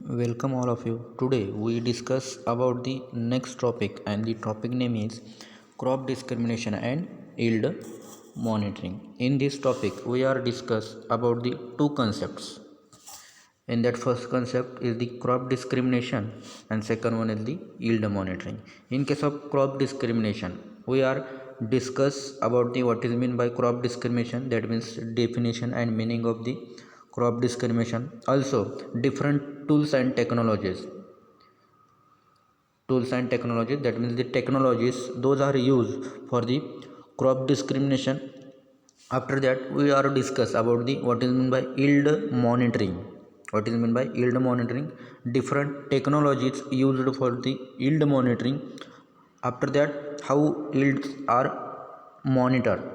Welcome all of you. Today we discuss about the next topic and the topic name is crop discrimination and yield monitoring. In this topic we are discuss about the two concepts. In that first concept is the crop discrimination and second one is the yield monitoring. In case of crop discrimination we are discuss about the what is mean by crop discrimination, that means definition and meaning of the crop discrimination, also different tools and technologies, that means the technologies those are used for the crop discrimination. After that we are discuss about the what is mean by yield monitoring. What is mean by yield monitoring? Different technologies used for the yield monitoring. After that, how yields are monitored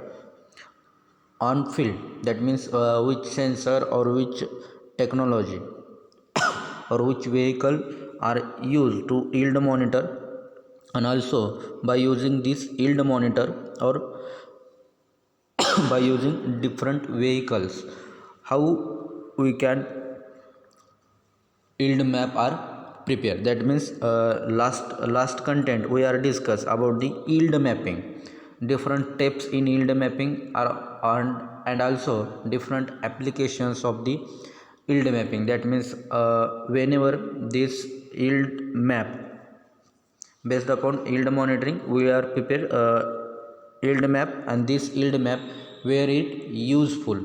on field, that means which sensor or which technology or which vehicle are used to yield monitor, and also by using this yield monitor or by using different vehicles, how we can yield map are prepared. That means last content we are discuss about the yield mapping. Different steps in yield mapping are on, and also different applications of the yield mapping. That means whenever this yield map based upon yield monitoring we are prepare yield map, and this yield map where it useful,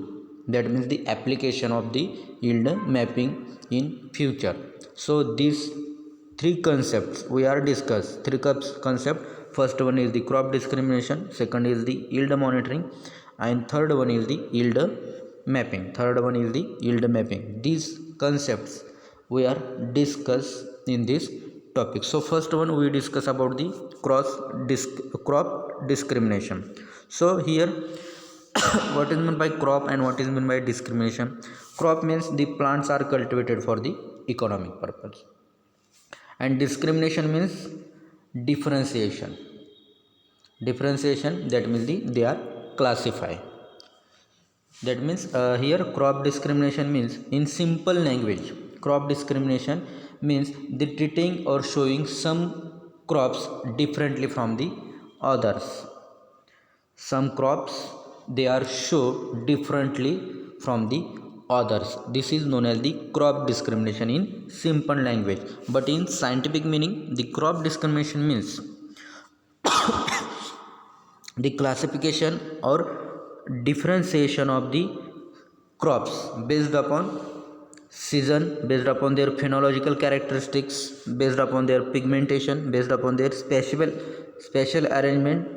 that means the application of the yield mapping in future. So these three concepts we are discuss, concept. First one is the crop discrimination, second is the yield monitoring, and third one is the yield mapping. These concepts we are discuss in this topic. So first one we discuss about the crop discrimination. So here what is meant by crop and what is meant by discrimination? Crop means the plants are cultivated for the economic purpose, and discrimination means differentiation, that means they are classified. That means here crop discrimination means, in simple language, crop discrimination means the treating or showing some crops differently from the others. Some crops they are show differently from the others. This is known as the crop discrimination in simple language. But in scientific meaning, the crop discrimination means the classification or differentiation of the crops based upon season, based upon their phenological characteristics, based upon their pigmentation, based upon their spatial arrangement,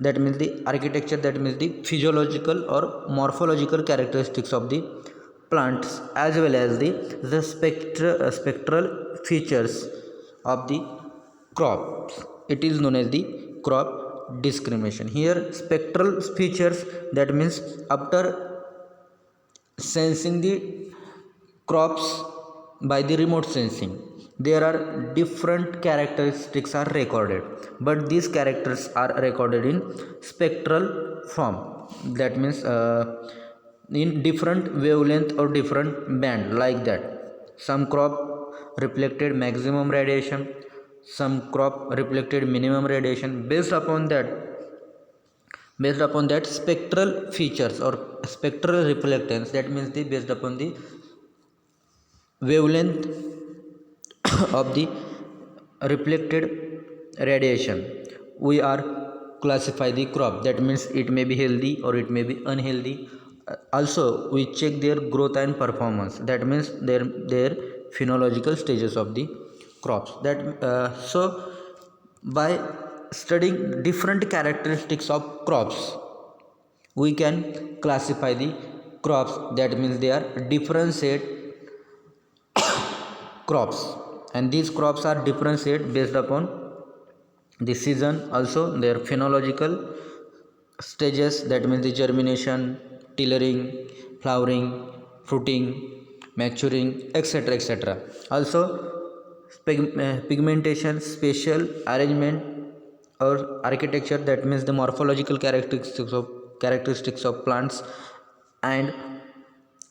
that means the architecture, that means the physiological or morphological characteristics of the plants, as well as the spectral features of the crops. It is known as the crop discrimination. Here spectral features, that means after sensing the crops by the remote sensing, there are different characteristics are recorded, but these characters are recorded in spectral form. That means in different wavelength or different band, like that. Some crop reflected maximum radiation, some crop reflected minimum radiation. Based upon that spectral features or spectral reflectance, that means the based upon the wavelength of the reflected radiation, we are classify the crop. That means it may be healthy or it may be unhealthy. Also we check their growth and performance, that means their phenological stages of the crops. That so by studying different characteristics of crops, we can classify the crops. That means they are differentiate crops, and these crops are differentiate based upon the season, also their phenological stages, that means the germination, tillering, flowering, fruiting, maturing, etc. Also pigmentation, spatial arrangement or architecture, that means the morphological characteristics of plants, and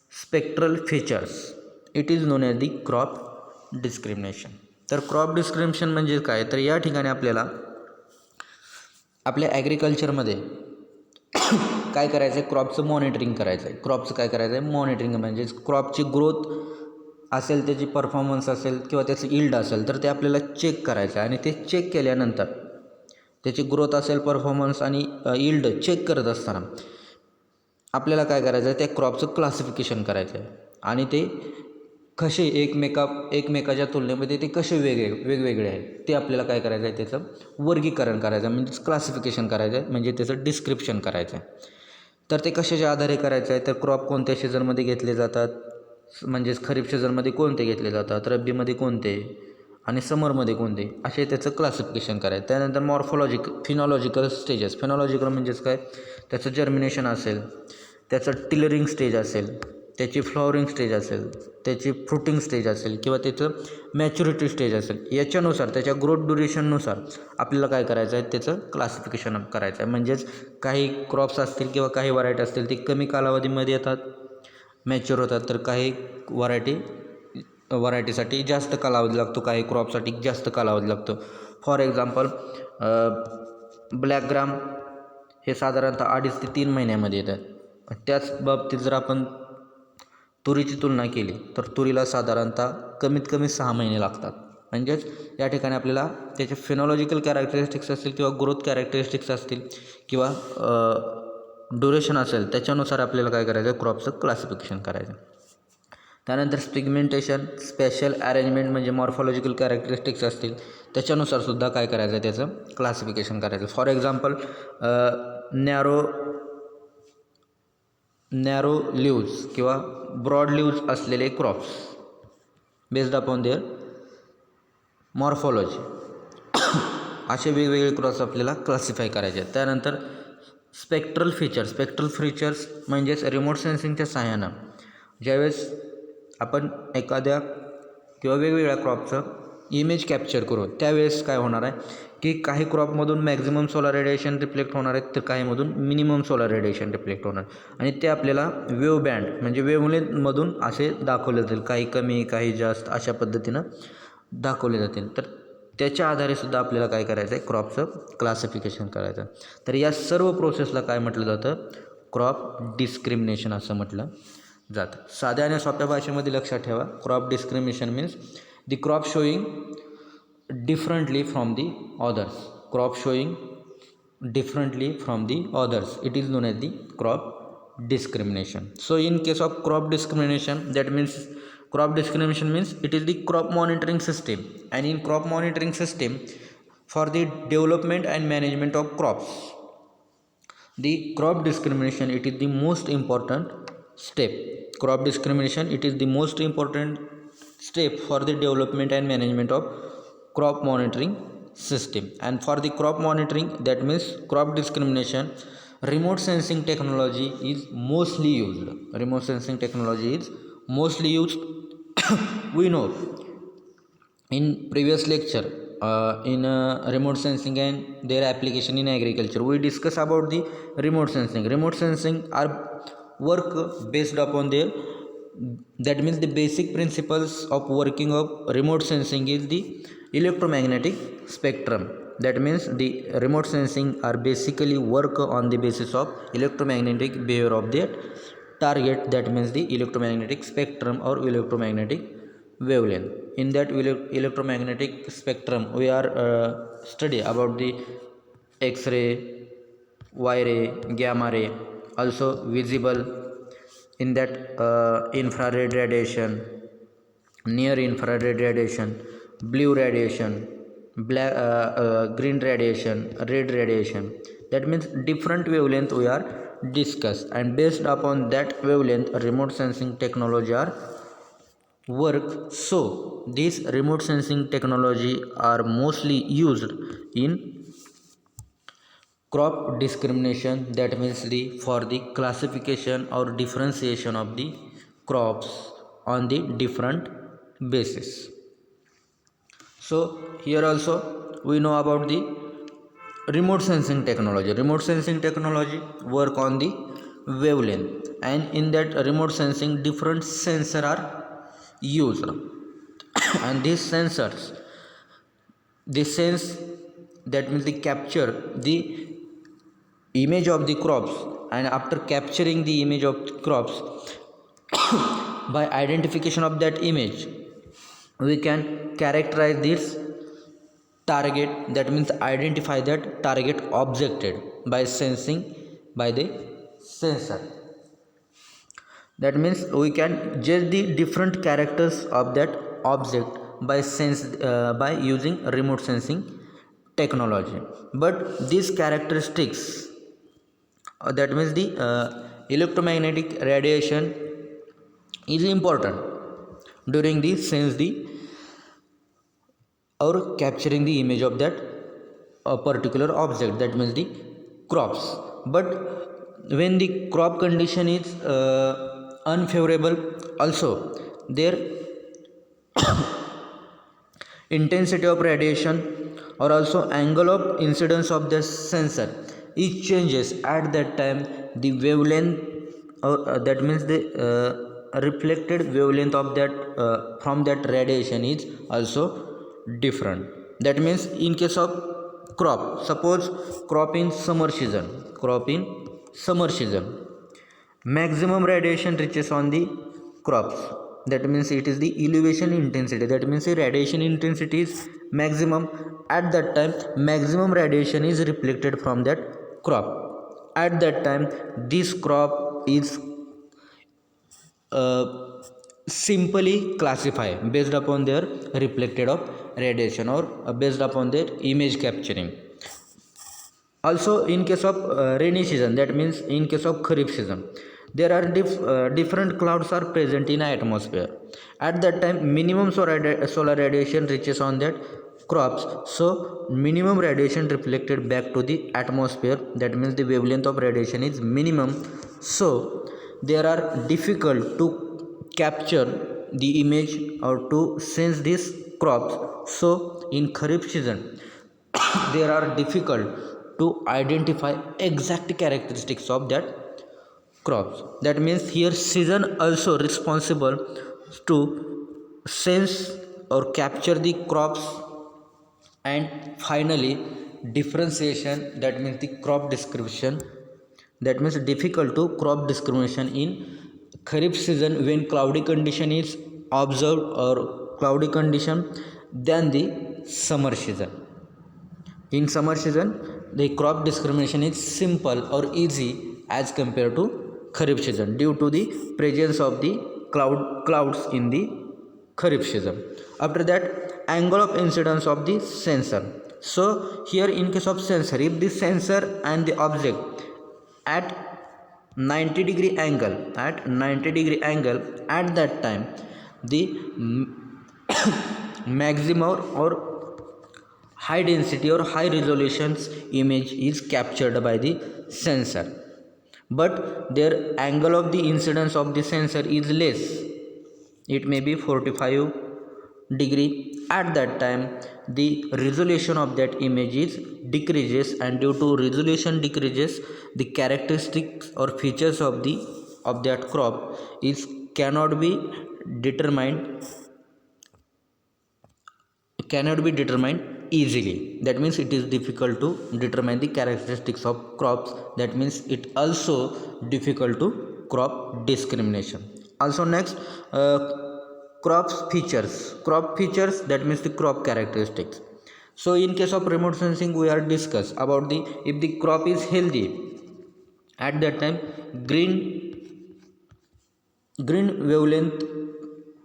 spectral features. It is known as the crop discrimination. तर crop discrimination म्हणजे काय, तर या ठिकाणी आपल्याला आपल्या ॲग्रिकल्चरमध्ये काय करायचं आहे, क्रॉपचं मॉनिटरिंग करायचं आहे. क्रॉपचं काय करायचं आहे, मॉनिटरिंग म्हणजेच क्रॉपची ग्रोथ असेल, त्याची परफॉर्मन्स असेल किंवा त्याचं इल्ड असेल तर ते आपल्याला चेक करायचं आहे. आणि ते चेक केल्यानंतर त्याची ग्रोथ असेल, परफॉर्मन्स आणि इल्ड चेक करत असताना आपल्याला काय करायचं आहे, त्या क्रॉपचं क्लासिफिकेशन करायचं आहे. आणि ते कसे एकमेकाच्या तुलनेमध्ये ते कसे वेगवेगळे आहेत ते आपल्याला काय करायचं आहे, त्याचं वर्गीकरण करायचं आहे, म्हणजेच क्लासिफिकेशन करायचं आहे, म्हणजे त्याचं डिस्क्रिप्शन करायचं आहे. तर ते कशाच्या आधारे करायचं आहे, तर क्रॉप कोणत्या सीझनमध्ये घेतले जातात, म्हणजेच खरीप सीझनमध्ये कोणते घेतले जातात, रब्बीमध्ये कोणते आणि समरमध्ये कोणते, असे त्याचं क्लासिफिकेशन करायचं. त्यानंतर फिनॉलॉजिकल स्टेजेस. फिनॉलॉजिकल म्हणजेच काय, त्याचं जर्मिनेशन असेल, त्याचं टिलरिंग स्टेज असेल, त्याची फ्लॉवरिंग स्टेज असेल, त्याची फ्रुटिंग स्टेज असेल किंवा त्याचं मॅच्युरिटी स्टेज असेल, याच्यानुसार त्याच्या ग्रोथ ड्युरेशननुसार आपल्याला काय करायचं आहे, त्याचं क्लासिफिकेशन करायचं आहे. म्हणजेच काही क्रॉप्स असतील किंवा काही व्हरायटी असतील ते कमी कालावधीमध्ये येतात, मॅच्युअर होतात, तर काही व्हरायटीसाठी जास्त कालावधी लागतो, काही क्रॉपसाठी जास्त कालावधी लागतो. फॉर एक्झाम्पल ब्लॅक ग्राम हे साधारणतः 2.5 ते 3 महिन्यामध्ये येतात. त्याच बाबतीत जर आपण तुरीची तुलना केली तर तुरीला साधारणतः कमीत कमी 6 महिने लागतात. म्हणजेच या ठिकाणी आपल्याला त्याचे फिनॉलॉजिकल कॅरेक्टरिस्टिक्स असतील किंवा ग्रोथ कॅरेक्टरिस्टिक्स असतील किंवा ड्युरेशन असेल, त्याच्यानुसार आपल्याला काय करायचं, क्रॉपचं क्लासिफिकेशन करायचं. त्यानंतर पिगमेंटेशन, स्पेशल अरेंजमेंट म्हणजे मॉर्फॉलॉजिकल कॅरेक्टरिस्टिक्स असतील, त्याच्यानुसार सुद्धा काय करायचं आहे, त्याचं क्लासिफिकेशन करायचं. फॉर एक्झाम्पल नॅरो लिव्ज किंवा ब्रॉड लिव्ज असलेले crops based upon their morphology असे वेगवेगळे क्रॉप्स आपल्याला क्लासिफाय करायचे आहेत. त्यानंतर स्पेक्ट्रल फीचर्स म्हणजेच रिमोट सेन्सिंगच्या सहाय्यानं ज्यावेळेस आपण एखाद्या किंवा वेगवेगळ्या क्रॉपचं इमेज कॅप्चर करू, त्यावेळेस काय होणार आहे की काही क्रॉपमधून मॅक्झिमम सोलार रेडिएशन रिफ्लेक्ट होणार आहेत, तर काहीमधून मिनिमम सोलार रेडिएशन रिफ्लेक्ट होणार. आणि ते आपल्याला वेव्ह बँड म्हणजे वेव्हलेंथमधून असे दाखवले जातील, काही कमी काही जास्त अशा पद्धतीनं दाखवले जातील. तर त्याच्या आधारे सुद्धा आपल्याला काय करायचं आहे, क्रॉपचं क्लासिफिकेशन करायचं. तर या सर्व प्रोसेसला काय म्हटलं जातं, क्रॉप डिस्क्रिमिनेशन असं म्हटलं जातं. साध्या आणि सोप्या भाषेमध्ये लक्षात ठेवा, crop discrimination means the crop showing differently from the others. Crop showing differently from the others, it is known as the crop discrimination. So in case of crop discrimination, it is the crop monitoring system, and in crop monitoring system for the development and management of crops, the crop discrimination, it is the most important step. Crop discrimination, it is the most important step for the development and management of crop monitoring system. And for the crop monitoring, that means crop discrimination, remote sensing technology is mostly used. We know in previous lecture in remote sensing and their application in agriculture, we discuss about the remote sensing are work based upon their, that means the basic principles of working of remote sensing is the electromagnetic spectrum. That means the remote sensing are basically work on the basis of electromagnetic behavior of their target, that means the electromagnetic spectrum or electromagnetic wavelength. In that electromagnetic spectrum we are study about the X-ray, Y-ray, gamma ray, also visible in that infrared radiation, near infrared radiation, blue radiation, black green radiation, red radiation. That means different wavelength we are discussed, and based upon that wavelength remote sensing technology are work. So these remote sensing technology are mostly used in crop discrimination, that means the for the classification or differentiation of the crops on the different basis. So here also we know about the remote sensing technology work on the wavelength, and in that remote sensing different sensor are used. and these sensors, they sense, that means they capture the image of the crops, and after capturing the image of the crops, by identification of that image, we can characterize this target, that means identify that target objected by sensing by the sensor. That means we can judge the different characters of that object by using remote sensing technology. But these characteristics, that means the electromagnetic radiation is important during the sense the or capturing the image of that particular object, that means the crops. But when the crop condition is unfavorable, also their intensity of radiation or also angle of incidence of the sensor, it changes. At that time the wavelength, or that means the reflected wavelength of that from that radiation is also different. That means in case of crop, suppose crop in summer season, maximum radiation reaches on the crops, that means it is the elevation intensity, that means the radiation intensity is maximum. At that time maximum radiation is reflected from that crop. At that time this crop is uh, simply classify based upon their reflected of radiation, or based upon their image capturing. Also in case of rainy season, that means in case of kharif season, there are different clouds are present in atmosphere. At that time minimum solar radiation reaches on that crops, so minimum radiation reflected back to the atmosphere, that means the wavelength of radiation is minimum, so they are difficult to capture the image or to sense these crops. So in kharif season there are difficult to identify exact characteristics of that crops. That means here season also responsible to sense or capture the crops. And finally differentiation, that means the crop description, that means difficult to crop discrimination in kharif season when cloudy condition is observed, or cloudy condition, than the summer season. In summer season the crop discrimination is simple or easy as compared to kharif season due to the presence of the clouds in the kharif season. After that, angle of incidence of the sensor. So here in case of sensor, if the sensor and the object at 90-degree angle, at that time the maximum or high density or high resolutions image is captured by the sensor, but their angle of the incidence of the sensor is less, it may be 45-degree. At that time the resolution of that image is decreases, and due to resolution decreases, the characteristics or features of that crop is cannot be determined easily. That means it is difficult to determine the characteristics of crops. That means it also difficult to crop discrimination. Also next, crop features, that means the crop characteristics. So in case of remote sensing we are discuss about the if the crop is healthy, at that time green wavelength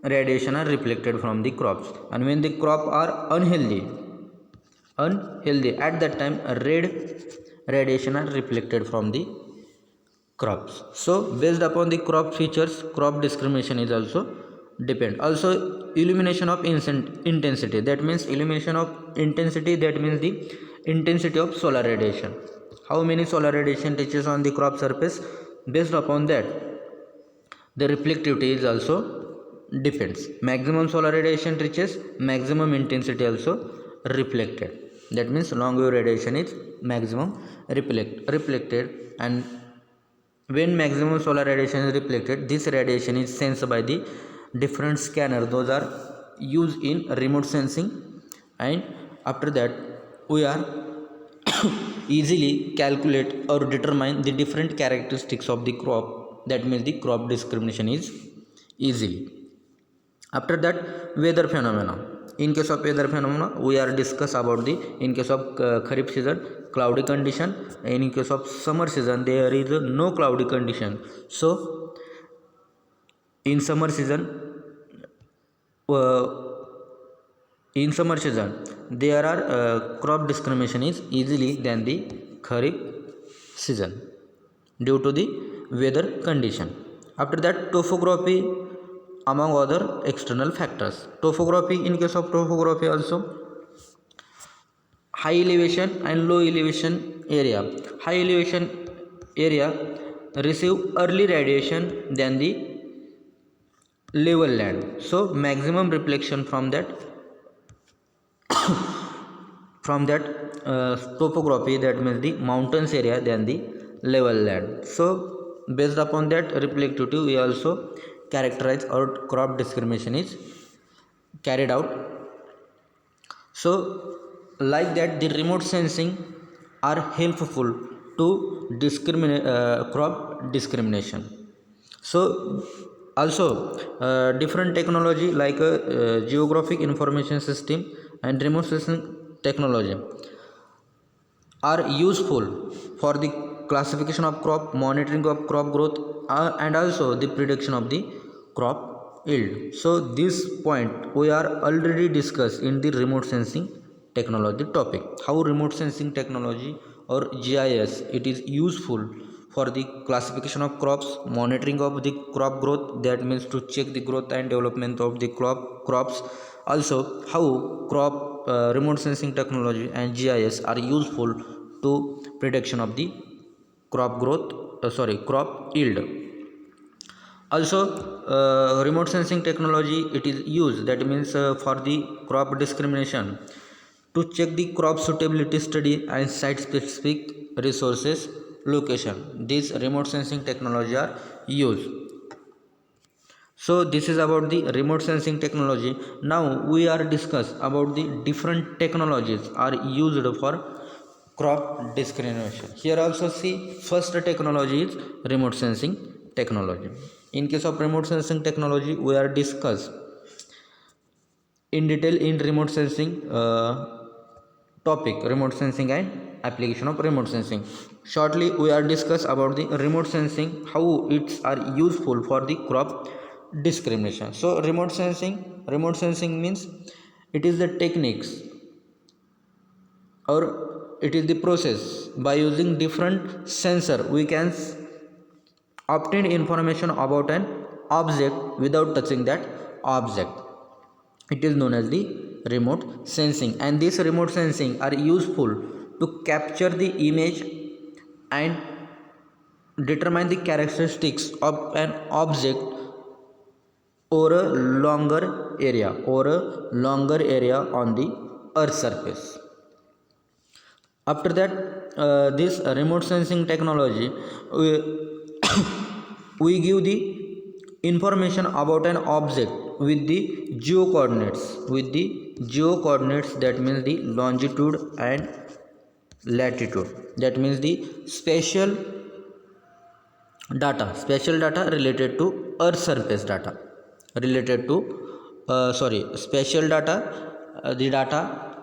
radiation are reflected from the crops, and when the crop are unhealthy, at that time red radiation are reflected from the crops. So based upon the crop features, crop discrimination is also depend. Also illumination of intensity, that means illumination of intensity, that means the intensity of solar radiation, how many solar radiation reaches on the crop surface. Based upon that the reflectivity is also depends. Maximum solar radiation reaches, maximum intensity also reflected, that means long wave radiation is maximum reflected. And when maximum solar radiation is reflected, this radiation is sensed by the different scanner. Those are used in remote sensing, and after that we are easily calculate or determine the different characteristics of the crop. That means the crop discrimination is easily. After that, weather phenomena. In case of weather phenomena, we are discuss about the, in case of kharif season, cloudy condition. In case of summer season, there is no cloudy condition. So in summer season, uh, there are crop discrimination is easily than the kharif season due to the weather condition. After that, topography among other external factors. Topography, in case of topography also, high elevation and low elevation area. High elevation area receive early radiation than the level land, so maximum reflection from that topography, that means the mountains area, than the level land. So based upon that reflectivity, we also characterize or crop discrimination is carried out. So like that, the remote sensing are helpful to discriminate crop discrimination. So also different technology like geographic information system and remote sensing technology are useful for the classification of crop, monitoring of crop growth, and also the prediction of the crop yield. So this point we are already discussed in the remote sensing technology topic, how remote sensing technology or GIS it is useful for the classification of crops, monitoring of the crop growth, that means to check the growth and development of the crops. Also how crop remote sensing technology and GIS are useful to prediction of the crop growth, crop yield. Also remote sensing technology it is used, that means for the crop discrimination, to check the crop suitability study and site specific resources location. These remote sensing technology are used. So this is about the remote sensing technology. Now we are discuss about the different technologies are used for crop discrimination. Here also see, first technology is remote sensing technology. In case of remote sensing technology, we are discuss in detail in remote sensing topic, remote sensing and application of remote sensing. Shortly we are discuss about the remote sensing, how it's are useful for the crop discrimination. So remote sensing means it is the techniques or it is the process by using different sensor we can obtain information about an object without touching that object. It is known as the remote sensing, and this remote sensing are useful to capture the image and determine the characteristics of an object over a longer area on the earth surface. After that, this remote sensing technology we give the information about an object with the geo coordinates, that means the longitude and latitude, that means the spatial data related to earth surface data, related to spatial data. The data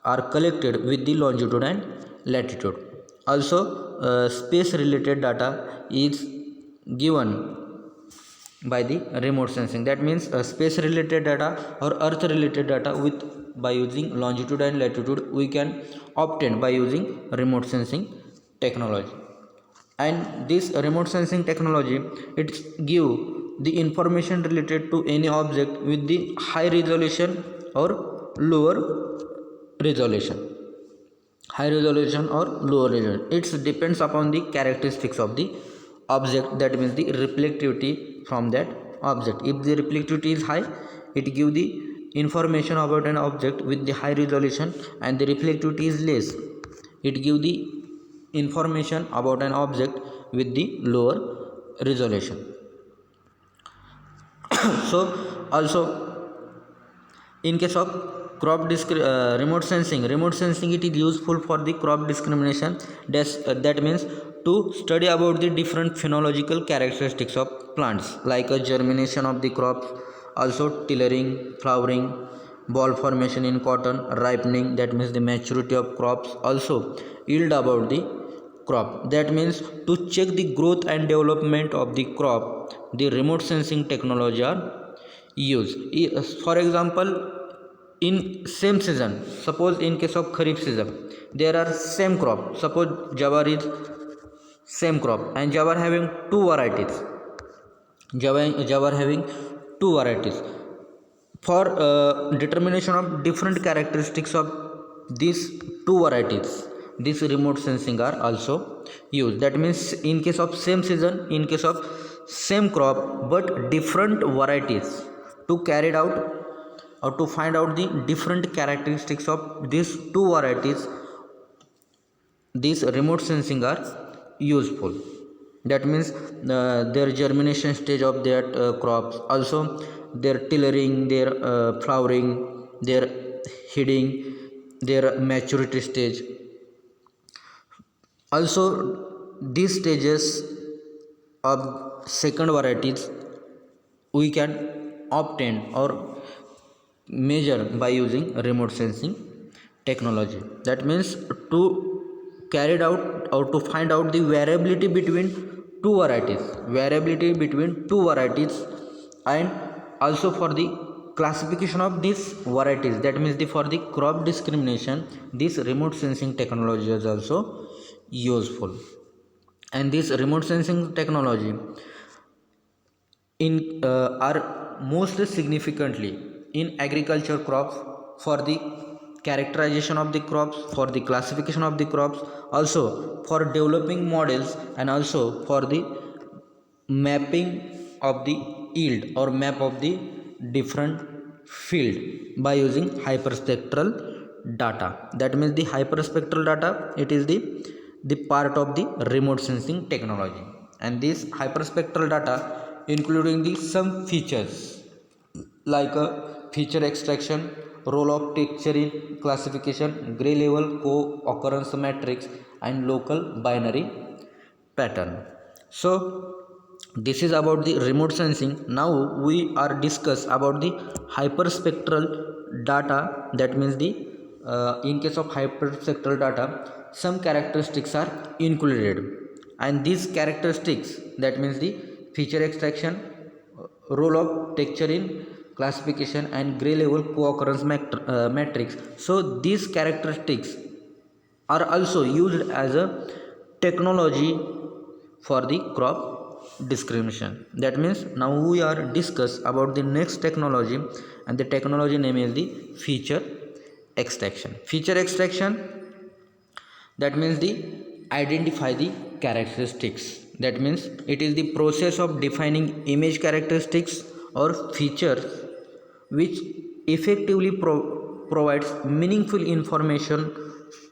are collected with the longitude and latitude. Also space related data is given by the remote sensing, that means space related data or earth related data with by using longitude and latitude we can obtain by using remote sensing technology. And this remote sensing technology it give the information related to any object with the high resolution or lower resolution, it depends upon the characteristics of the object, that means the reflectivity from that object. If the reflectivity is high, it give the information about an object with the high resolution, and the reflectivity is less, it give the information about an object with the lower resolution. So also In case of remote sensing, it is useful for the crop discrimination. That means to study about the different phenological characteristics of plants, like a germination of the crops, also tillering, flowering, ball formation in cotton, ripening, that means the maturity of crops, also yield about the crop, that means to check the growth and development of the crop. The remote sensing technology are used. For example, in same season, suppose in case of kharif season there are same crop, suppose jawar is same crop and jawar having two varieties, jawar having two varieties. For determination of different characteristics of these two varieties, this remote sensing are also used. That means in case of same season, in case of same crop but different varieties, to carry out or to find out the different characteristics of these two varieties, these remote sensing are useful. That means their germination stage of their crops, also their tillering, their flowering, their heading, their maturity stage, also these stages of second varieties we can obtain or measure by using remote sensing technology. That means to carried out or to find out the variability between two varieties, and also for the classification of these varieties, that means for the crop discrimination, this remote sensing technology is also useful. And this remote sensing technology in are most significantly in agriculture crops, for the characterization of the crops, for the classification of the crops, also for developing models, and also for the mapping of the yield or map of the different field by using hyperspectral data. That means the hyperspectral data, it is the part of the remote sensing technology. And this hyperspectral data including the some features like a feature extraction, role of texture in classification, gray level co-occurrence matrix, and local binary pattern. So this is about the remote sensing. Now we are discuss about the hyperspectral data. That means the in case of hyperspectral data, some characteristics are included, and these characteristics, that means the feature extraction, role of texture in classification, and gray level co-occurrence matrix. So these characteristics are also used as a technology for the crop discrimination. That means now we are discuss about the next technology, and the technology name is the feature extraction. Feature extraction, that means the identify the characteristics. That means it is the process of defining image characteristics or features which effectively provides meaningful information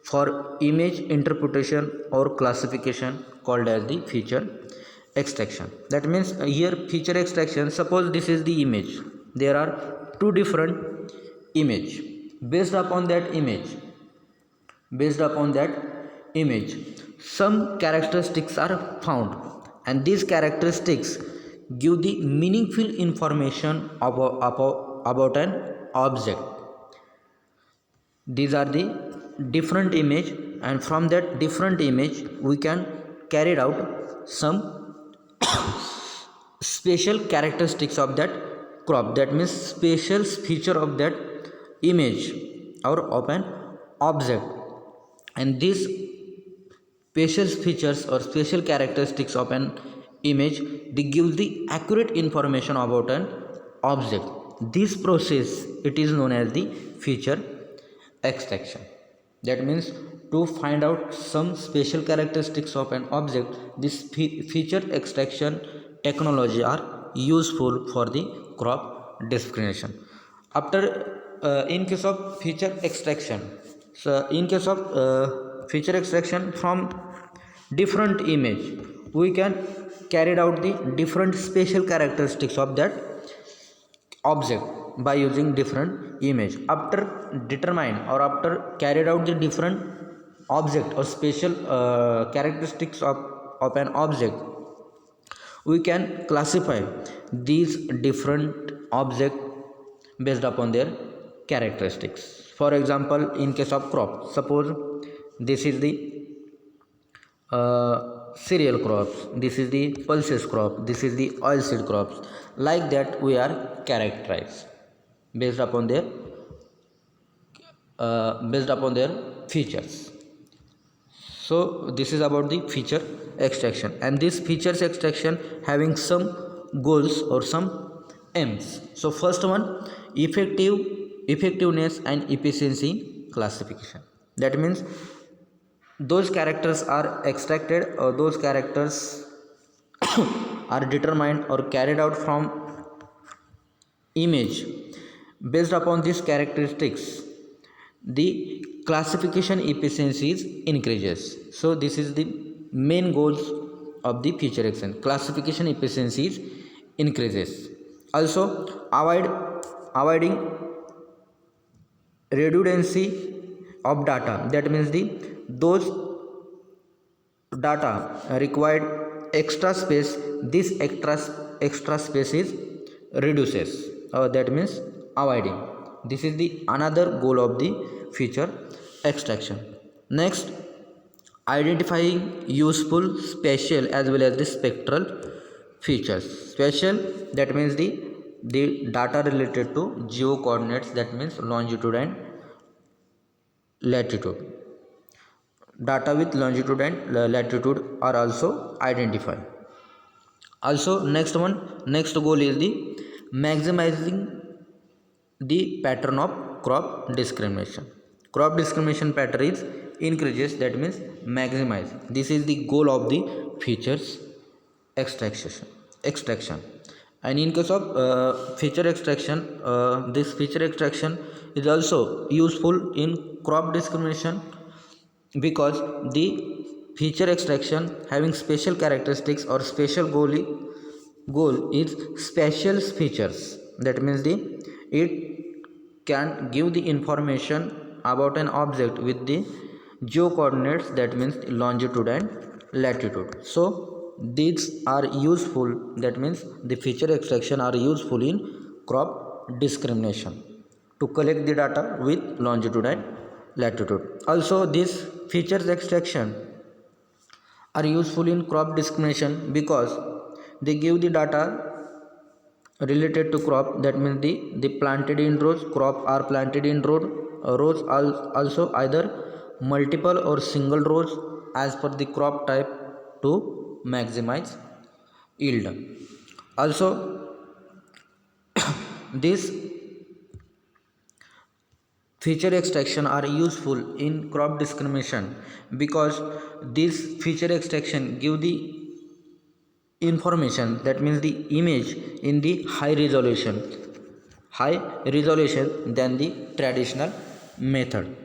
for image interpretation or classification, called as the feature extraction. That means here feature extraction, suppose this is the image, there are two different image. based upon that image Based upon that image, some characteristics are found, and these characteristics give the meaningful information about an object. These are the different image, and from that different image we can carry out some special characteristics of that crop. That means special feature of that image or of an object. And these special features or special characteristics of an image, they give the accurate information about an object. This process, it is known as the feature extraction. That means to find out some special characteristics of an object, this feature extraction technology are useful for the crop discrimination. After in case of feature extraction, so in case of feature extraction from different image, we can carry out the different special characteristics of that object. by using different image. After determine or after carried out the different object or special characteristics of an object, we can classify these different object based upon their characteristics. For example, in case of crop, suppose this is the cereal crops, this is the pulses crop, this is the oilseed crops. Like that we are characterized based upon their features. So this is about the feature extraction, and this features extraction having some goals or some aims. So first one, effectiveness and efficiency classification. That means those characters are extracted, or those characters are determined or carried out from image. Based upon these characteristics, the classification efficiencies increases. So this is the main goals of the feature extraction. Classification efficiencies increases. Also avoiding redundancy of data. That means those data required extra space, this extra space is reduces, that means avoiding. This is the another goal of the feature extraction. Next, identifying useful spatial as well as the spectral features. Spatial, that means the data related to geo coordinates, that means longitude and latitude. Data with longitude and latitude are also identified. Also next goal is the maximizing the pattern of crop discrimination. Crop discrimination pattern is increases, that means maximize. This is the goal of the features extraction. And in case of feature extraction, this feature extraction is also useful in crop discrimination, because the feature extraction having special characteristics or special goal is special features. That means it can give the information about an object with the geo coordinates, that means longitude and latitude. So these are useful, that means the feature extraction are useful in crop discrimination, to collect the data with longitude and latitude. Also these features extraction are useful in crop discrimination because they give the data related to crop. That means the planted in rows, crop are planted in rows also either multiple or single rows as per the crop type to maximize yield. Also these feature extraction are useful in crop discrimination because this feature extraction give the information, that means the image in the high resolution than the traditional method.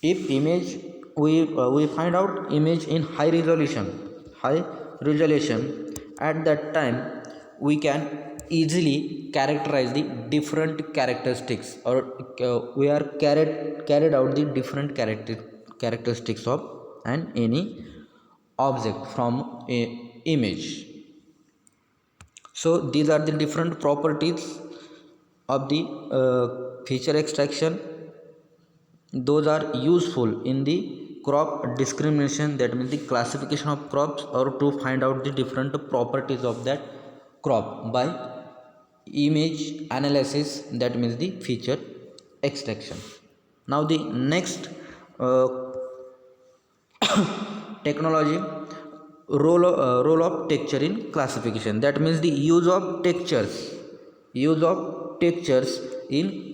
If image we find out image in high resolution, at that time we can easily characterize the different characteristics, or we are carried out the different characteristics of any object from a image. So these are the different properties of the feature extraction. Those are useful in the crop discrimination, that means the classification of crops, or to find out the different properties of that crop by image analysis, that means the feature extraction. Now the next technology, role of texture in classification. That means the use of textures in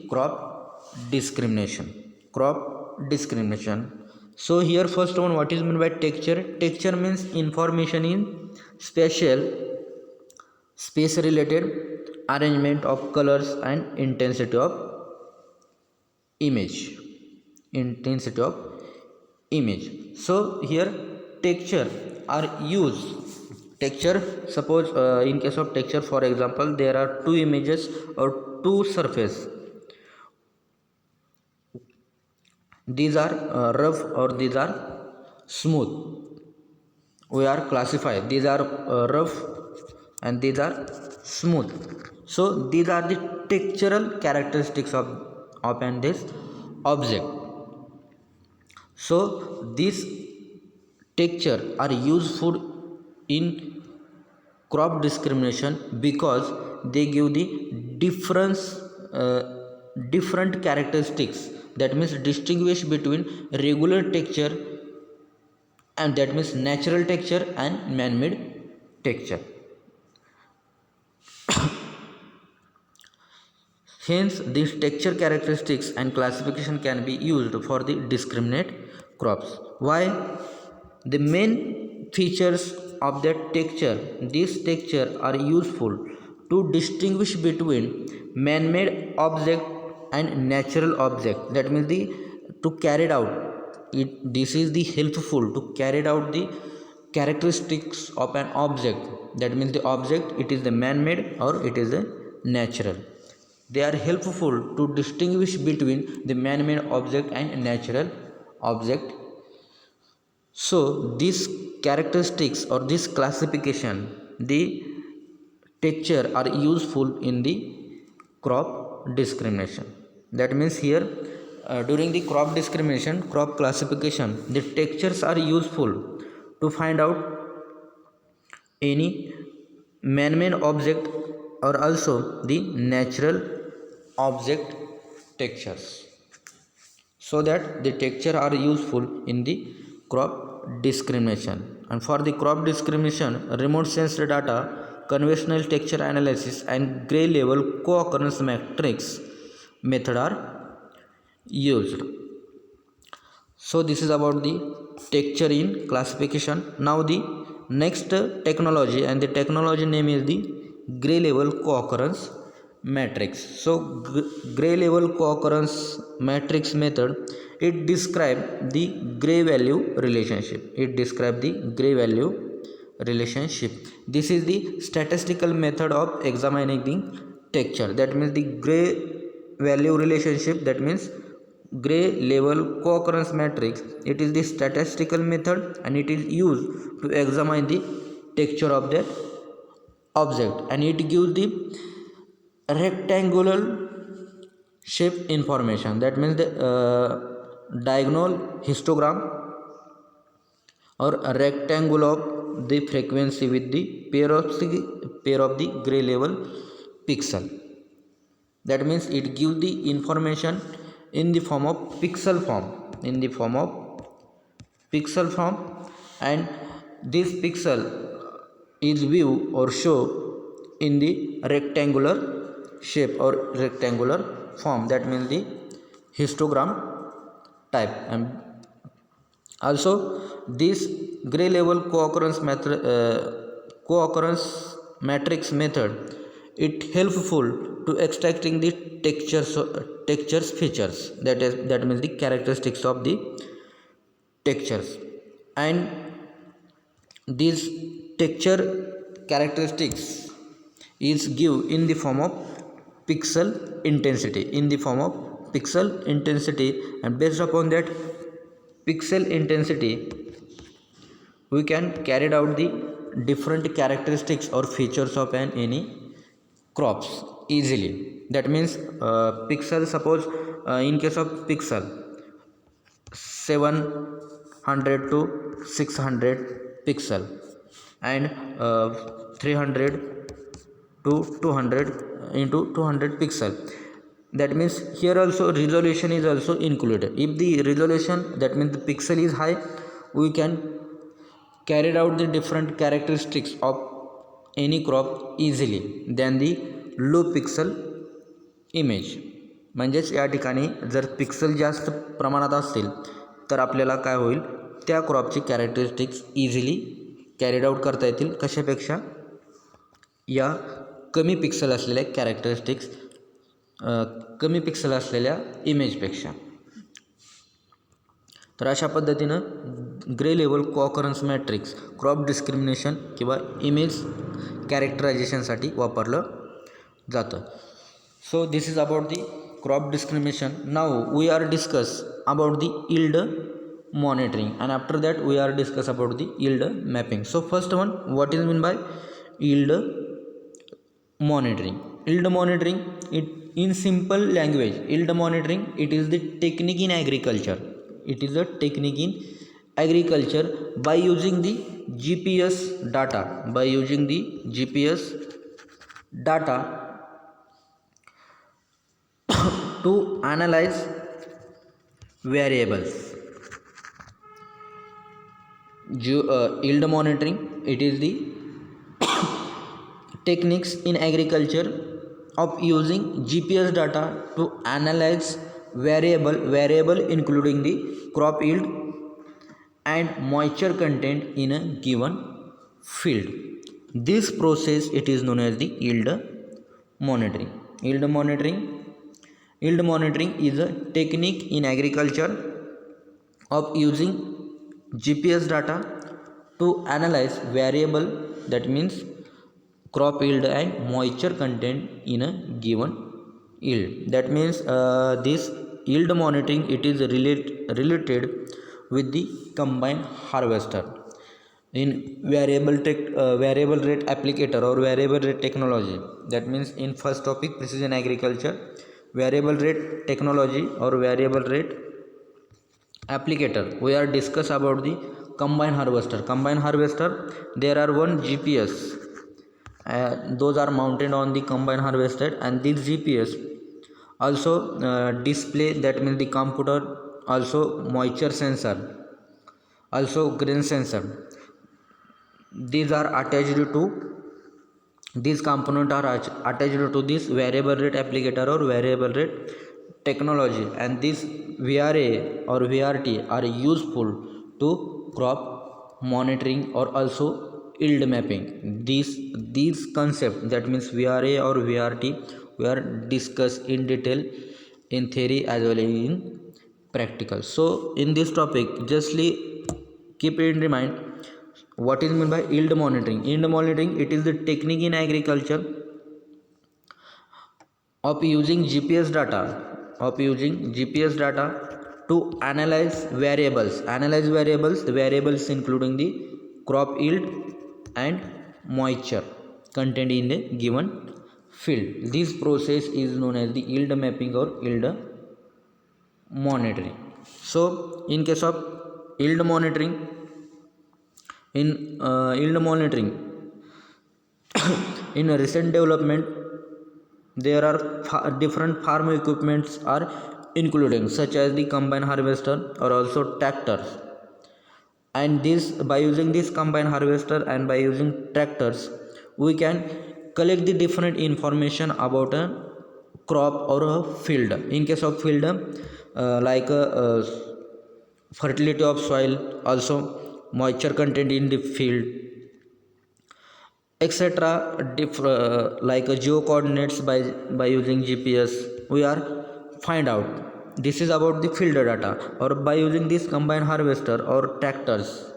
crop discrimination. So here first one, what is meant by texture means information in space related arrangement of colors and intensity of image. So here texture are used. Texture, suppose in case of texture, for example, there are two images or two surface, these are rough or these are smooth. We are classified, these are rough and these are smooth. So these are the textural characteristics of an this object. So these texture are useful in crop discrimination because they give the difference different characteristics, that means distinguish between regular texture, and that means natural texture and man-made texture. Hence these texture characteristics and classification can be used for the discriminate crops. Why? The main features of that texture, these texture are useful to distinguish between man-made object and natural object. That means the to carry out it, this is the helpful to carry out the characteristics of an object. That means the object, it is the man-made or it is the natural. They are helpful to distinguish between the man-made object and natural object. So these characteristics or this classification, the texture are useful in the crop discrimination. That means here during the crop discrimination, crop classification, the textures are useful to find out any man-made object or also the natural object textures, so that the texture are useful in the crop discrimination. And for the crop discrimination, remote sensed data, conventional texture analysis and gray level co-occurrence matrix method are used. So this is about the texture in classification. Now the next technology, and the technology name is the gray level co-occurrence matrix. So gray level co-occurrence matrix method, it describes the gray value relationship. This is the statistical method of examining the texture. That means the gray value relationship, that means gray level co-occurrence matrix, it is the statistical method and it is used to examine the texture of that object, and it gives the rectangular shape information. That means the diagonal histogram or a rectangle of the frequency with the pair of the gray level pixel. That means it gives the information in the form of pixel form, and this pixel is view or show in the rectangular shape or rectangular form. That means the histogram type. And also this gray level co-occurrence matrix method, it helpful to extracting the textures features, that means the characteristics of the textures, and these texture characteristics is give in the form of pixel intensity, and based upon that pixel intensity we can carry out the different characteristics or features of any crops easily. That means pixel, suppose in case of pixel 700 to 600 pixel, and 300 to 200 into 200 pixel. That means here also resolution is also included. If the resolution, that means the pixel is high, we can carry out the different characteristics of any crop easily than the low pixel image. म्हणजेच या ठिकाणी जर pixel जास्त प्रमाणात असतील तर आपल्याला काय होईल, त्या क्रॉपची कॅरेक्टरिस्टिक्स इझिली कॅरीड आउट करता येतील. कशापेक्षा, या कमी पिक्सल असलेल्या कॅरेक्टरिस्टिक्स, कमी पिक्सल असलेल्या इमेजपेक्षा. तर अशा पद्धतीनं grey level co-occurrence matrix crop discrimination किंवा इमेज कॅरेक्टरायझेशनसाठी वापरलं जातं. So this is about the crop discrimination. Now we are discuss about the yield monitoring, and after that we are discuss about the yield mapping. So first one, what is mean by yield monitoring? Yield monitoring, it in simple language, yield monitoring, it is the technique in agriculture. It is a technique in agriculture by using the GPS data, by using the GPS data to analyze variables. Yield monitoring, it is the techniques in agriculture of using GPS data to analyze variable including the crop yield and moisture content in a given field. This process, it is known as the yield monitoring. Yield monitoring is a technique in agriculture of using GPS data to analyze variable, that means crop yield and moisture content in a given yield. That means this yield monitoring, it is related with the combine harvester in variable rate applicator or variable rate technology. That means in first topic, precision agriculture, variable rate technology or variable rate applicator, we are discuss about the combine harvester. There are one GPS, those are mounted on the combine harvester, and this GPS also display, that means the computer, also moisture sensor, also grain sensor. These are attached to, these components are attached to this variable rate applicator or variable rate technology, and this VRA or VRT are useful to crop monitoring or also yield mapping. These concept, that means VRA or VRT, we are discuss in detail in theory as well as in practical. So in this topic, justly keep it in mind, what is meant by yield monitoring. Yield monitoring, it is the technique in agriculture of using GPS data to analyze variables, the variables including the crop yield and moisture contained in a given field. This process is known as the yield mapping or yield monitoring. So in case of yield monitoring, yield monitoring in a recent development, there are different farm equipments are including, such as the combine harvester or also tractors. And this, by using this combine harvester and by using tractors, we can collect the different information about a crop or a field. In case of field, like fertility of soil, also moisture content in the field, etc. Like geo coordinates, by using GPS we are find out. This is about the field data. Or by using this combine harvester or tractors,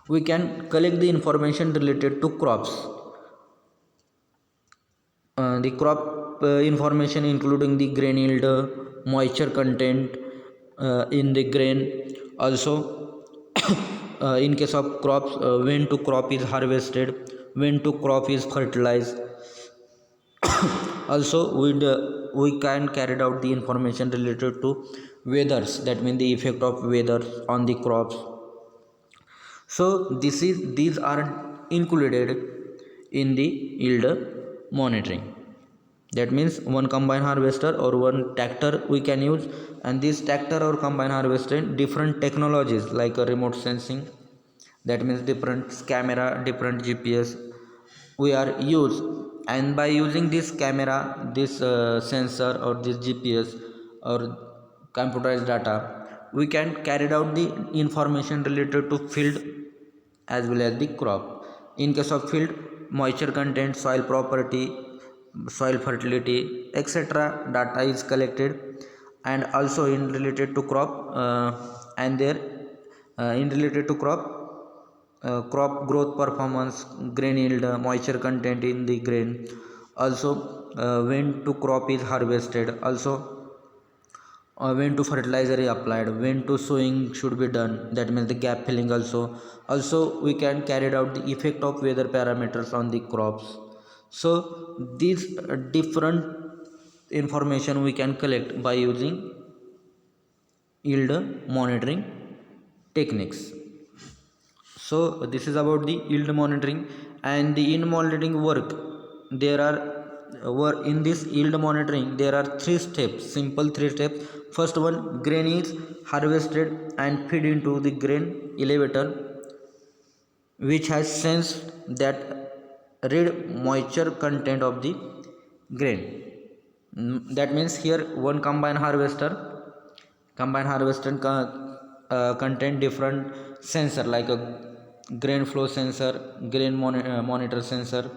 we can collect the information related to crops. The crop information including the grain yield, moisture content in the grain, also in case of crops, when to crop is harvested, when to crop is fertilized. Also we can carry out the information related to weathers, that means the effect of weather on the crops. So these are included in the yield monitoring. That means one combine harvester or one tractor we can use, and this tractor or combine harvester, different technologies like a remote sensing, that means different camera, different GPS we are use. And by using this camera, this sensor or this GPS or computerized data, we can carry out the information related to field as well as the crop. In case of field, moisture content, soil property, soil fertility, etc. data is collected. And also in related to crop, and there in related to crop, crop growth performance, grain yield, moisture content in the grain, also when to crop is harvested, also when to fertilizer is applied, when to sowing should be done, that means the gap filling also we can carry out the effect of weather parameters on the crops. So these different information we can collect by using yield monitoring techniques. So this is about the yield monitoring. And the yield monitoring work, there are in this yield monitoring there are three steps, simple three steps. First one, grain is harvested and feed into the grain elevator, which has sensed that read moisture content of the grain. That means here one combine harvester contain different sensor like a grain flow sensor, grain monitor sensor,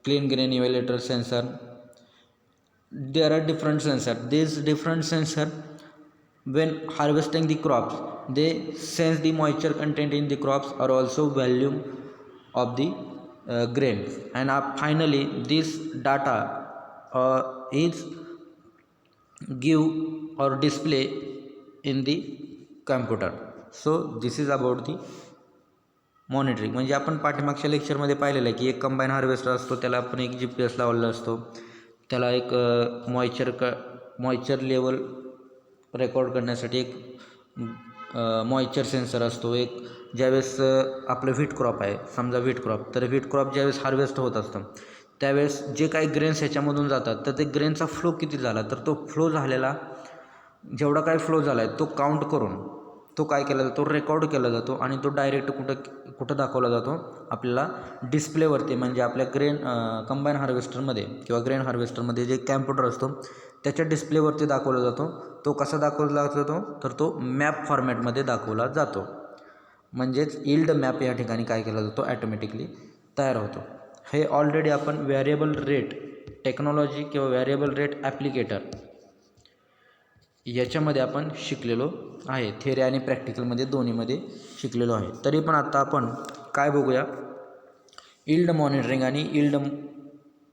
clean grain evaluator sensor. There are different sensor. These different sensor, when harvesting the crops, they sense the moisture content in the crops or also volume of the grains. And finally this data is give or display in the computer. So this is about the monitoring. म्हणजे आपण पाठीमागच्या लेक्चरमध्ये पाहिलेलं आहे की एक combine harvester असतो, त्याला आपण एक GPS लावलेला असतो, त्याला एक मॉइश्चर लेवल रेकॉर्ड करण्यासाठी एक मॉइश्चर सेन्सर असतो. एक ज्यावेळेस आपलं व्हीट क्रॉप आहे, समजा व्हीट क्रॉप, तर व्हीट क्रॉप ज्यावेळेस हार्वेस्ट होत असतं त्यावेळेस जे काही ग्रेन्स ह्याच्यामधून जातात तर ते ग्रेनचा फ्लो किती झाला, तर तो फ्लो झालेला जेवढा काय फ्लो झाला आहे तो काउंट करून तो काय केला जातो, रेकॉर्ड केला जातो आणि तो डायरेक्ट कुठं दाखवला जातो आपल्याला डिस्प्लेवरती. म्हणजे आपल्या कंबाईन हार्वेस्टरमध्ये किंवा ग्रेन हार्वेस्टरमध्ये जे कॅम्प्युटर असतो त्याच्या डिस्प्लेवरती दाखवला जातो. तो कसा दाखवला जातो, तर तो मॅप फॉर्मॅटमध्ये दाखवला जातो. म्हणजेच यील्ड मॅप या ठिकाणी काय केला जातो, ॲटोमॅटिकली तयार होतो. हे ऑलरेडी आपण व्हेरिएबल रेट टेक्नॉलॉजी किंवा व्हेरिएबल रेट ॲप्लिकेटर याच्यामध्ये आपण शिकलेलो आहे. थिअरी आणि प्रॅक्टिकलमध्ये दोन्हीमध्ये शिकलेलो आहे. तरी पण आता आपण काय बघूया, यील्ड मॉनिटरिंग आणि यील्ड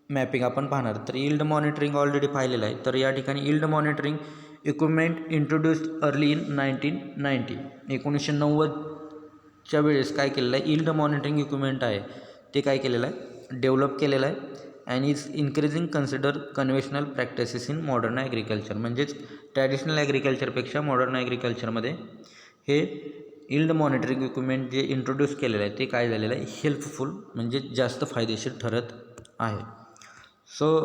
मॅपिंग आपण पाहणार. तर यील्ड मॉनिटरिंग ऑलरेडी पाहिलेलं आहे. तर या ठिकाणी yield monitoring equipment introduced early in 1990. 1990च्या वेळेस काय केलेलं आहे, यील्ड मॉनिटरिंग इक्विपमेंट आहे ते काय केलेलं आहे, डेव्हलप केलेलं आहे. And is increasing consider conventional practices in modern agriculture. म्हणजेच ट्रॅडिशनल ॲग्रिकल्चरपेक्षा मॉडर्न ॲग्रिकल्चरमध्ये हे यील्ड मॉनिटरिंग इक्विपमेंट जे इंट्रोड्यूस केलेलं आहे ते काय झालेलं आहे, हेल्पफुल म्हणजे जास्त फायदेशीर ठरत आहे. So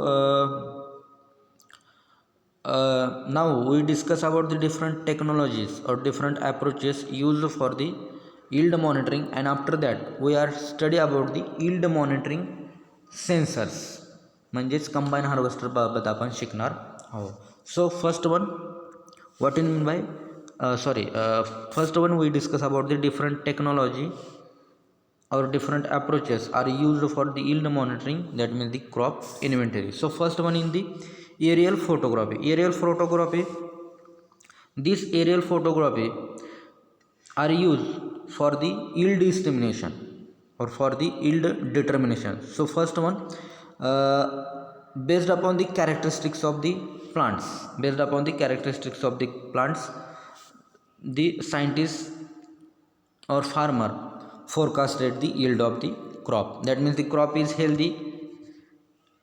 now we discuss about the different technologies और different approaches use for the yield monitoring. And after that we are study about the yield monitoring sensors. म्हणजेच कंबाईन हार्वेस्टर बाबत आपण शिकणार आहोत. So first one what in mean by first one we discuss about the different technology or different approaches are used for the yield monitoring, that means the crop inventory. So first one in the aerial photography. This aerial photography are used for the yield estimation or for the yield determination. So first one, based upon the characteristics of the plants, the scientist or farmer forecasted the yield of the crop. That means the crop is healthy,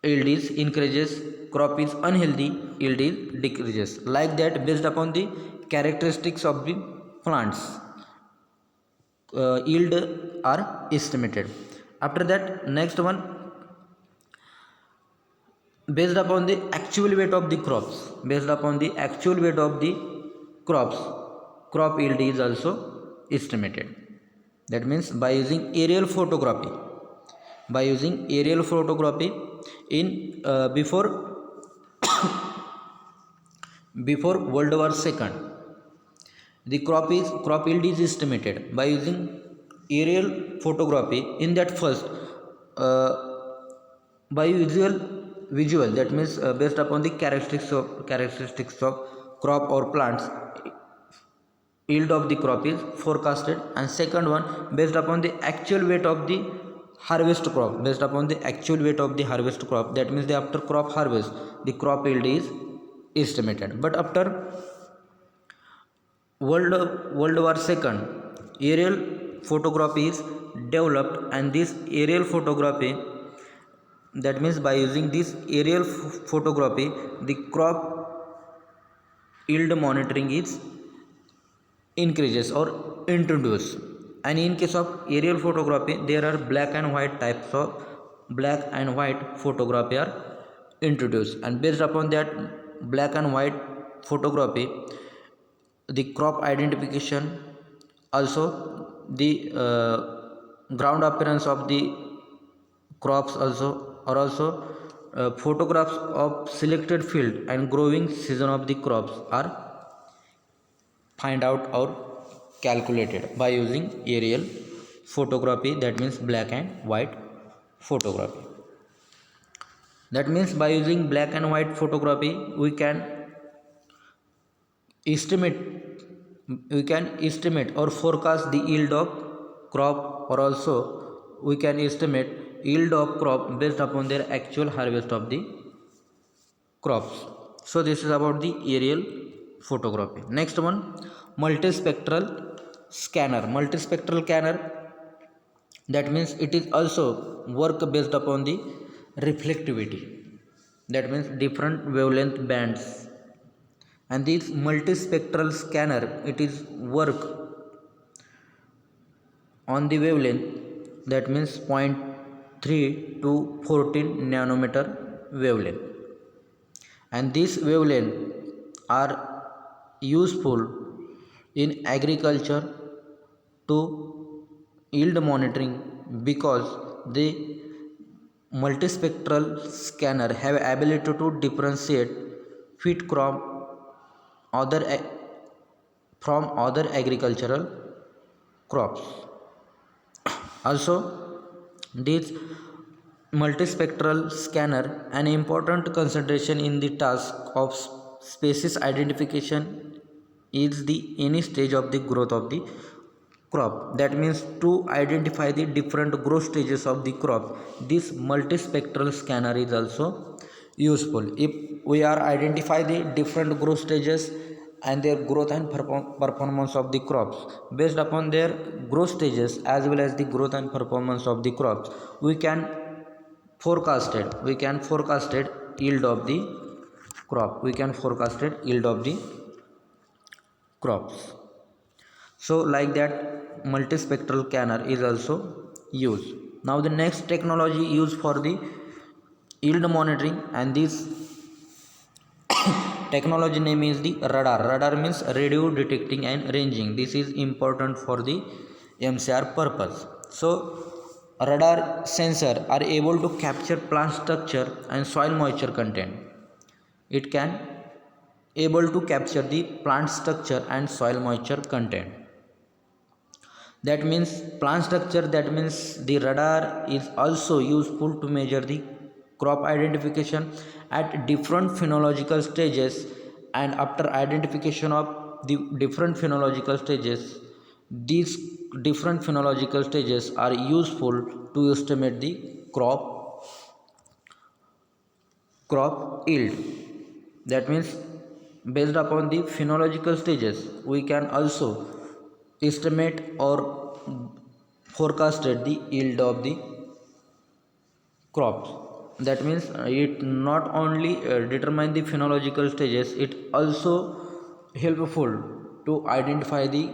yield is increases, crop is unhealthy, yield is decreases. Like that, based upon the characteristics of the plants, yield are estimated. After that, next one, based upon the actual weight of the crops, crop yield is also estimated. That means by using aerial photography in before World War II, the crop yield is estimated by using aerial photography. In that first, by visual, that means based upon the characteristics of crop or plants, yield of the crop is forecasted. And second one, based upon the actual weight of the harvest crop based upon the actual weight of the harvest crop. That means the after crop harvest the crop yield is estimated. But after World War II, aerial photography is developed, and this aerial photography, that means by using this aerial photography, the crop yield monitoring is increases or introduced. And in case of aerial photography, there are black and white types of black and white photography are introduced, and based upon that black and white photography, the crop identification, also the ground appearance of the crops also, or also photographs of selected field and growing season of the crops are find out or calculated by using aerial photography, that means black and white photography. That means by using black and white photography we can estimate or forecast the yield of crop, or also we can estimate yield of crop based upon their actual harvest of the crops. So this is about the aerial photography. Next one, multispectral scanner. Multispectral scanner, that means it is also work based upon the reflectivity, that means different wavelength bands. And this multispectral scanner, it is work on the wavelength, that means 0.3 to 14 nanometer wavelength. And these wavelength are useful in agriculture to yield monitoring, because the multispectral scanner have ability to differentiate fit crop from other agricultural crops. Also, this multispectral scanner an important consideration in the task of species identification is the any stage of the growth of the crop. That means to identify the different growth stages of the crop, this multispectral scanner is also useful. If we are identify the different growth stages and their growth and performance of the crops, based upon their growth stages as well as the growth and performance of the crops, we can forecasted yield of the crop, crops. So like that multispectral scanner is also used. Now the next technology used for the yield monitoring, and this technology name is the radar. Radar means radio detecting and ranging. This is important for the MCR purpose. So radar sensor are able to capture plant structure and soil moisture content. It can able to capture the plant structure and soil moisture content. That means plant structure, that means the radar is also useful to measure the crop identification at different phenological stages, and after identification of the different phenological stages, these different phenological stages are useful to estimate the crop yield. That means based upon the phenological stages we can also estimate or forecasted the yield of the crops. That means it not only determine the phenological stages, it also helpful to identify the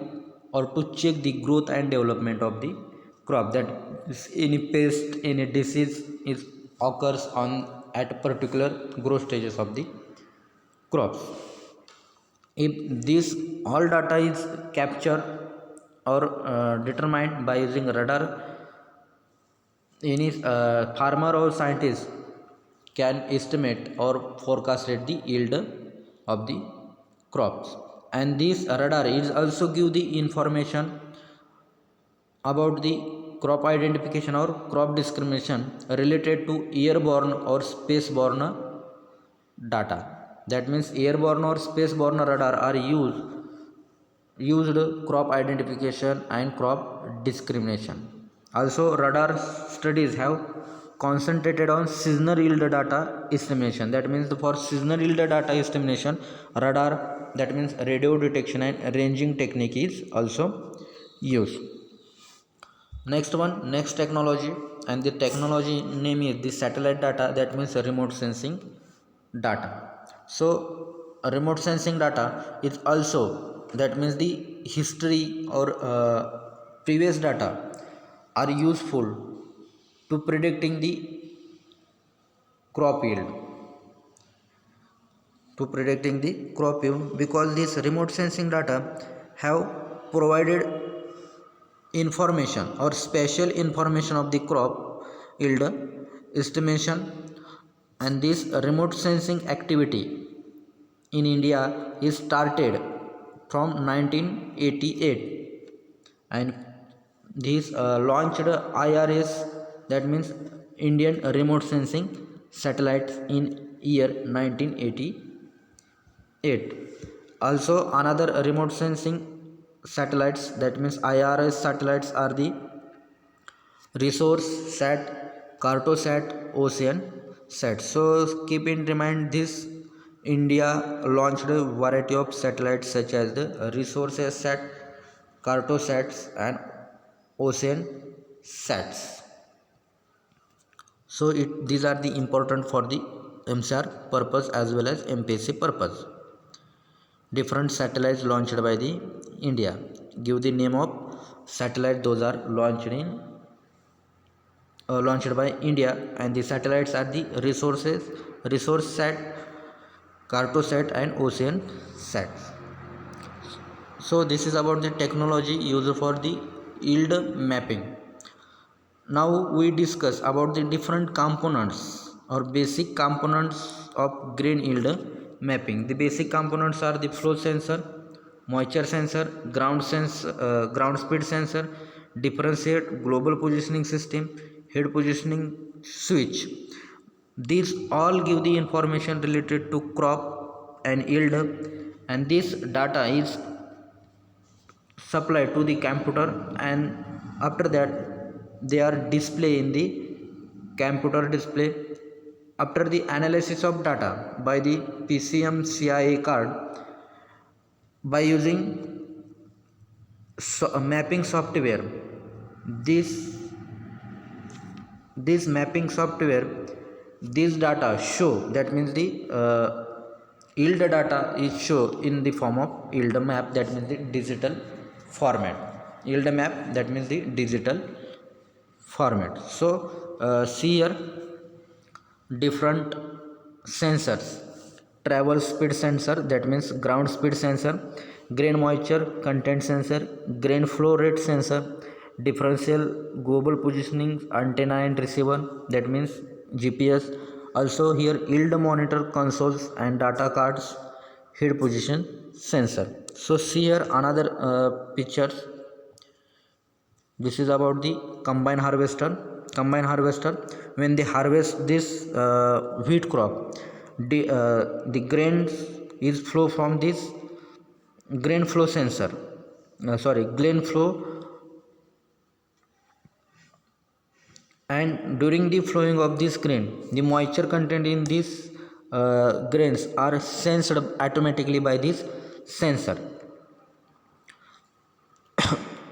or to check the growth and development of the crop, that any pest, any disease is occurs on at particular growth stages of the crops. If this all data is captured or determined by using radar, any farmer or scientist can estimate or forecast the yield of the crops. And this radar is also give the information about the crop identification or crop discrimination related to airborne or spaceborne data. That means airborne or spaceborne radar are used crop identification and crop discrimination. Also, radar studies have concentrated on seasonal yield data estimation. That means for seasonal yield data estimation, radar, that means radio detection and ranging technique is also used. Next one, next technology, and the technology name is the satellite data. That means remote sensing data. So remote sensing data is also, that means the history or previous data are useful to predicting the crop yield, because this remote sensing data have provided information or special information of the crop yield estimation. And this remote sensing activity in India is started from 1988, and this launched IRS, that means Indian remote sensing satellites in year 1988. Also another remote sensing satellites, that means IRS satellites, are the resource sat, cartosat, ocean sat. So keep in mind this, India launched a variety of satellites such as the resources sat, cartosats and ocean sats. So these are the important for the MCR purpose as well as MPSC purpose. Different satellites launched by the India. Give the name of satellite those are launched by India, and the satellites are the resource sat, cartosat and ocean sats. So this is about the technology used for the yield mapping. Now we discuss about the different components or basic components of grain yield mapping. The basic components are the flow sensor, moisture sensor, ground speed sensor, differentiate, global positioning system, head positioning switch. These all give the information related to crop and yield, and this data is supplied to the computer, and after that they are displayed in the computer display. After the analysis of data by the PCM CIA card by using mapping software, this mapping software, this data show, that means the yield data is show in the form of yield map, that means the digital format. Yield map, that means the digital format. So see here different sensors: travel speed sensor, that means ground speed sensor, grain moisture content sensor, grain flow rate sensor, differential global positioning antenna and receiver, that means GPS. Also here yield monitor consoles and data cards, head position sensor. So see here another pictures. This is about the combine harvester. When they harvest this wheat crop, the grains is flow from this grain flow sensor, grain flow, and during the flowing of this grain, the moisture content in these grains are sensed automatically by this sensor.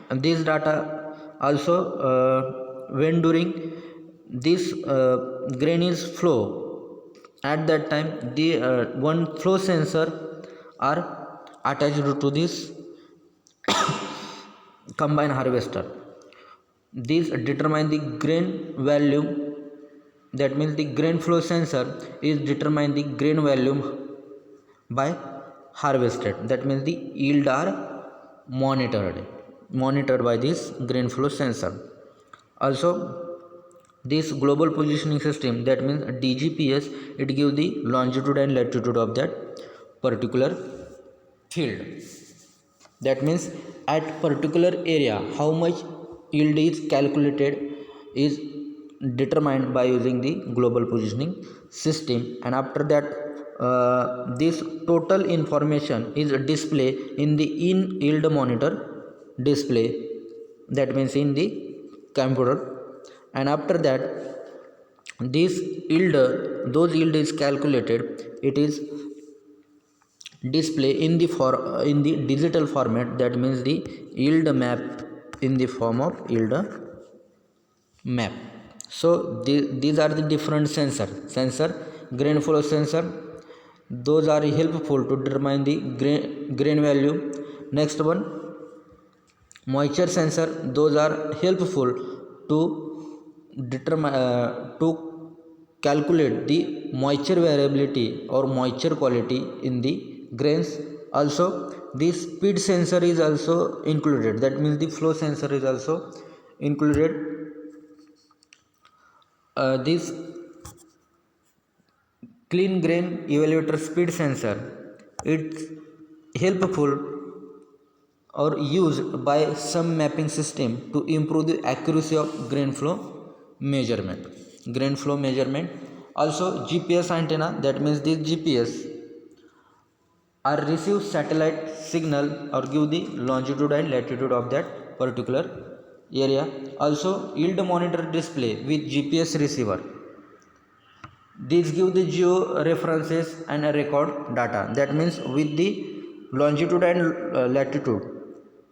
And this data also when during this grain is flow, at that time the one flow sensor are attached to this combine harvester. These determine the grain value, that means the grain flow sensor is determine the grain value by harvested, that means the yield are monitored by this grain flow sensor. Also this global positioning system, that means DGPS, it gives the longitude and latitude of that particular field. That means at particular area how much yield is calculated is determined by using the global positioning system. And after that this total information is displayed in the in yield monitor display, that means in the computer, and after that this yield, those yield is calculated, it is display in the in the digital format, that means the yield map in the form of yield map. So these are the different sensor grain flow sensor, those are helpful to determine the grain value. Next one, moisture sensor, those are helpful to determine to calculate the moisture variability or moisture quality in the grains. Also the speed sensor is also included, that means the flow sensor is also included. This clean grain evaluator speed sensor, it's helpful or used by some mapping system to improve the accuracy of grain flow measurement. Also GPS antenna, that means this GPS are receive satellite signal or give the longitude and latitude of that particular area. Also yield monitor display with GPS receiver, these give the geo references and record data, that means with the longitude and latitude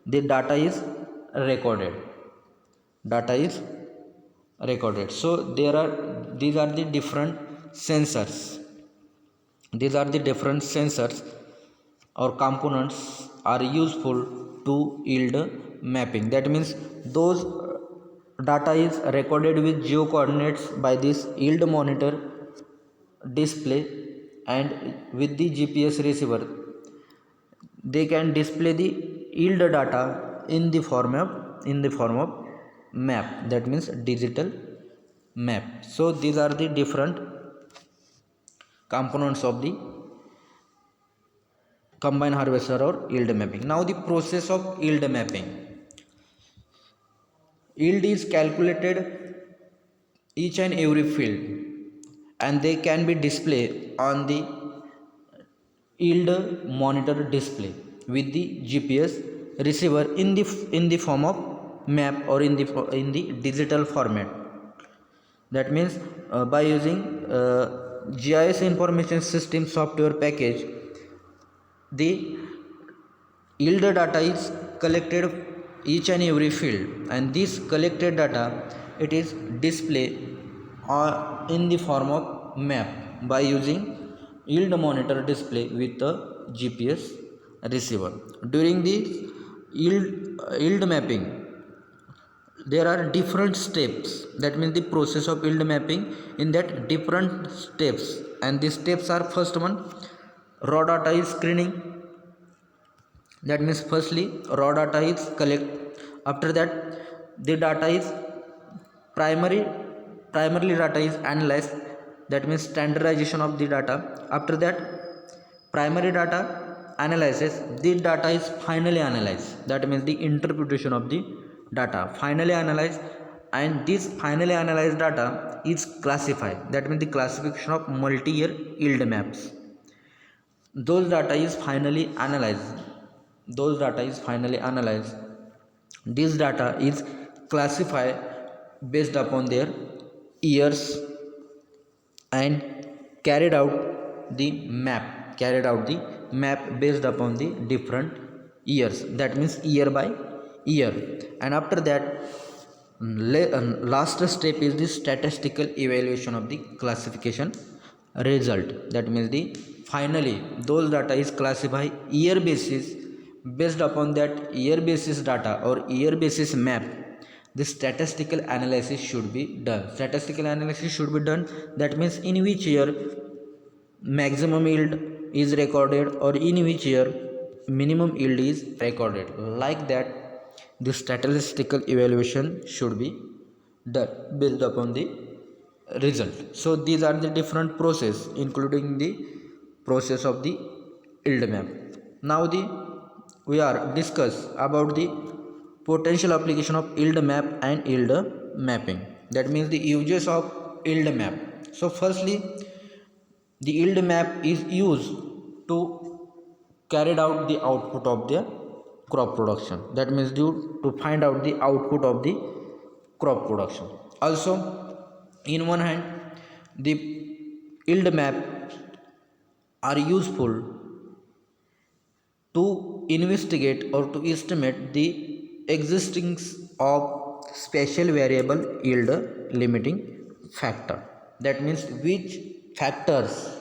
the data is recorded, so there are, these are the different sensors, or components are useful to yield mapping. That means those data is recorded with geo coordinates by this yield monitor display, and with the GPS receiver they can display the yield data in the form of map, that means digital map. So these are the different components of the combine harvester or yield mapping. Now the process of yield mapping. Yield is calculated each and every field, and they can be displayed on the yield monitor display with the GPS receiver in the form of map or in the digital format. That means by using GIS information system software package, the yield data is collected each and every field, and this collected data it is displayed in the form of map by using yield monitor display with the GPS receiver. During the yield mapping there are different steps, that means the process of yield mapping, in that different steps, and the steps are, first one, raw data is screening, that means firstly raw data is collect, after that the data is primarily data is analyzed, that means standardization of the data. After that primary data analysis, the data is finally analyzed, that means the interpretation of the data finally analyzed, and this finally analyzed data is classified, that means the classification of multi-year yield maps. Those data is finally analyzed, this data is classified based upon their years and carried out the map based upon the different years, that means year by year. And after that last step is the statistical evaluation of the classification result, that means the finally those data is classified year basis, based upon that year basis data or year basis map the statistical analysis should be done. That means in which year maximum yield is recorded or in which year minimum yield is recorded, like that the statistical evaluation should be done based upon the result. So these are the different process, including the process of the yield map. Now we are discuss about the potential application of yield map and yield mapping, that means the uses of yield map. So firstly the yield map is used to carried out the output of the crop production, that means due to find out the output of the crop production. Also, in one hand, the yield map are useful to investigate or to estimate the existence of special variable yield limiting factor. That means which factors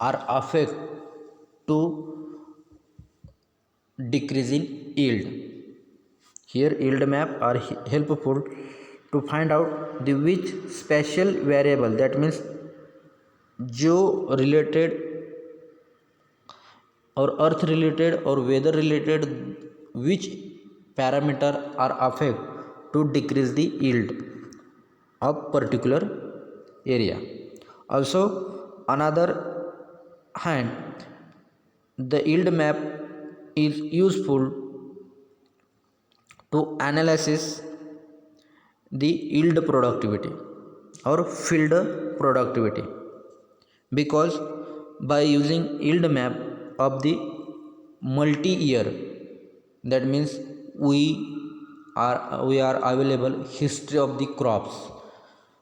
are affect to decrease in yield. Here yield map are helpful to find out the which special variable, that means geo related or earth related or weather related, which parameter are affect to decrease the yield of particular area. Also, another hand, the yield map is useful to analysis the yield productivity or field productivity, because by using yield map of the multi year, that means we are available history of the crops,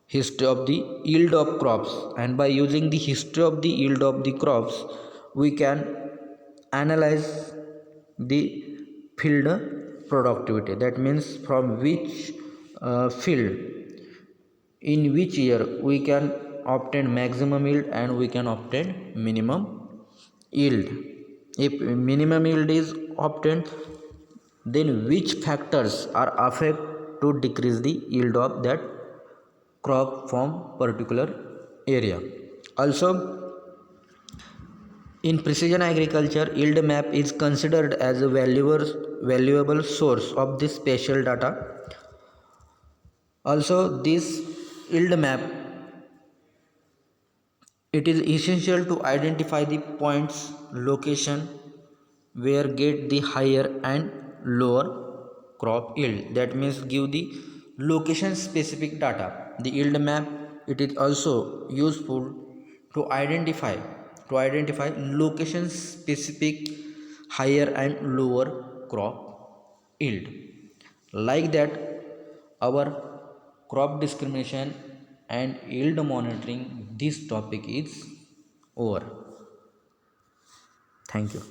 history of the yield of crops, and by using the history of the yield of the crops we can analyze the field productivity. That means from which field in which year we can obtain maximum yield and we can obtain minimum yield. If minimum yield is obtained, then which factors are affect to decrease the yield of that crop from particular area. Also, in precision agriculture, yield map is considered as a valuable source of this spatial data. Also, this yield map, it is essential to identify the points location where get the higher and lower crop yield. That means give the location specific data. The yield map, it is also useful to identify location specific higher and lower crop yield. Like that, our crop discrimination and yield monitoring, this topic is over. Thank you.